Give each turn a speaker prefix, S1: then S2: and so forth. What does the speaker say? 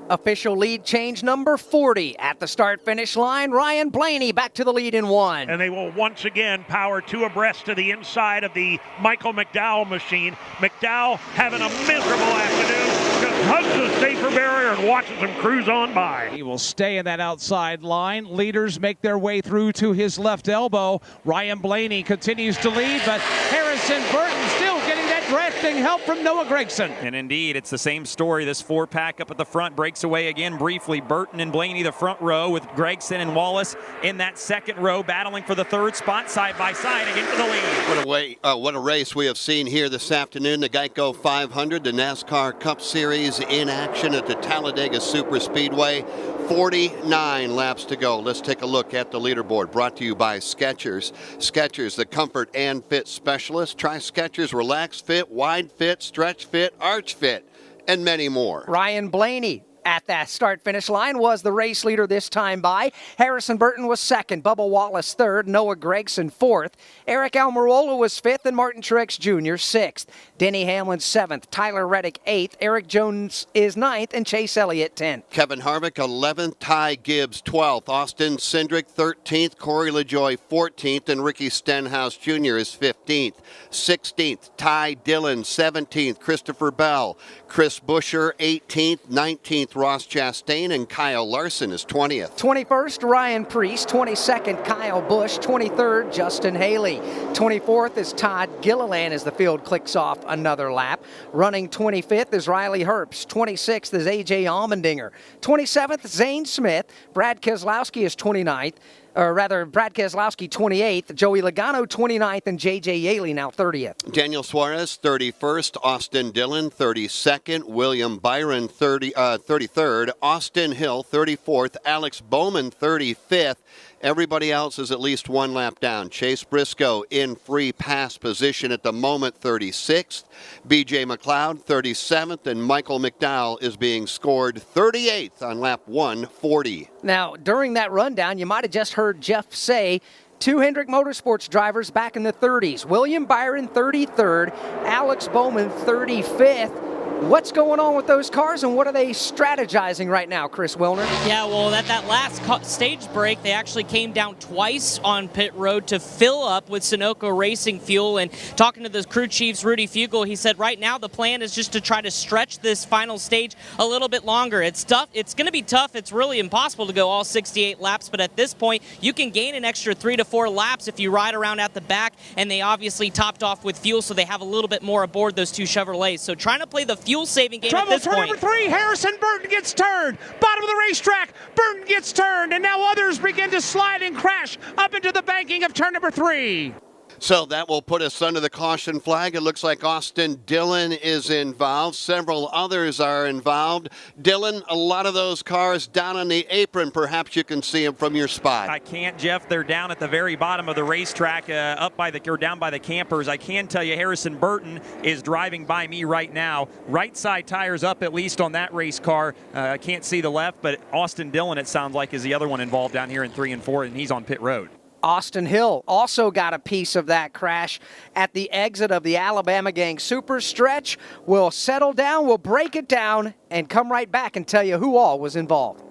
S1: Official lead change number 40 at the start-finish line. Ryan Blaney back to the lead in 1.
S2: And they will once again power 2 abreast to the inside of the Michael McDowell machine. McDowell having a miserable afternoon. Just hugs the safer barrier and watches him cruise on by.
S3: He will stay in that outside line. Leaders make their way through to his left elbow. Ryan Blaney continues to lead, but Harrison Burton still getting that drafting help from Noah Gregson.
S4: And indeed, it's the same story. This 4-pack up at the front breaks away again briefly. Burton and Blaney the front row, with Gregson and Wallace in that second row battling for the third spot side by side again for the lead.
S5: What a race we have seen here this afternoon. The Geico 500, the NASCAR Cup Series in action at the Talladega Superspeedway. 49 laps to go. Let's take a look at the leaderboard, brought to you by Skechers. Skechers, the comfort and fit specialist. Try Skechers Relax Fit, Wide Fit, Stretch Fit, Arch Fit, and many more.
S1: Ryan Blaney at that start-finish line was the race leader this time by. Harrison Burton was second, Bubba Wallace third, Noah Gregson fourth, Eric Almirola was fifth, and Martin Truex Jr. sixth. Denny Hamlin seventh, Tyler Reddick eighth, Eric Jones is ninth, and Chase Elliott 10th.
S5: Kevin Harvick 11th, Ty Gibbs 12th, Austin Cindric 13th, Corey LaJoie 14th, and Ricky Stenhouse Jr. is 15th. 16th, Ty Dillon 17th, Christopher Bell, Chris Buescher 18th, 19th, Ross Chastain, and Kyle Larson is 20th.
S1: 21st, Ryan Preece. 22nd, Kyle Busch. 23rd, Justin Haley. 24th is Todd Gilliland as the field clicks off another lap. Running 25th is Riley Herbst. 26th is A.J. Allmendinger. 27th, Zane Smith. Brad Keselowski is 29th. Brad Keselowski 28th, Joey Logano 29th, and J.J. Yaley now 30th.
S5: Daniel Suarez 31st, Austin Dillon 32nd, William Byron 33rd, Austin Hill 34th, Alex Bowman 35th. Everybody else is at least one lap down. Chase Briscoe in free pass position at the moment, 36th. B.J. McLeod, 37th. And Michael McDowell is being scored 38th on lap 140.
S1: Now, during that rundown, you might have just heard Jeff say, 2 Hendrick Motorsports drivers back in the 30s. William Byron, 33rd. Alex Bowman, 35th. What's going on with those cars, and what are they strategizing right now, Chris Wilner?
S6: Yeah, well, at that last stage break, they actually came down twice on pit road to fill up with Sunoco Racing fuel. And talking to the crew chiefs, Rudy Fugle, he said right now the plan is just to try to stretch this final stage a little bit longer. It's tough. It's going to be tough. It's really impossible to go all 68 laps, but at this point, you can gain an extra 3 to 4 laps if you ride around at the back, and they obviously topped off with fuel, so they have a little bit more aboard those 2 Chevrolets. So trying to play the fuel-saving game at this
S3: turn
S6: point.
S3: Number 3, Harrison Burton gets turned. Bottom of the racetrack, Burton gets turned, and now others begin to slide and crash up into the banking of turn number 3.
S5: So that will put us under the caution flag. It looks like Austin Dillon is involved. Several others are involved. Dillon, a lot of those cars down on the apron. Perhaps you can see them from your spot.
S4: I can't, Jeff. They're down at the very bottom of the racetrack, down by the campers. I can tell you Harrison Burton is driving by me right now. Right side tires up, at least on that race car. I can't see the left, but Austin Dillon, it sounds like, is the other one involved down here in 3 and 4, and he's on pit road.
S1: Austin Hill also got a piece of that crash at the exit of the Alabama Gang Super Stretch. We'll settle down, we'll break it down, and come right back and tell you who all was involved.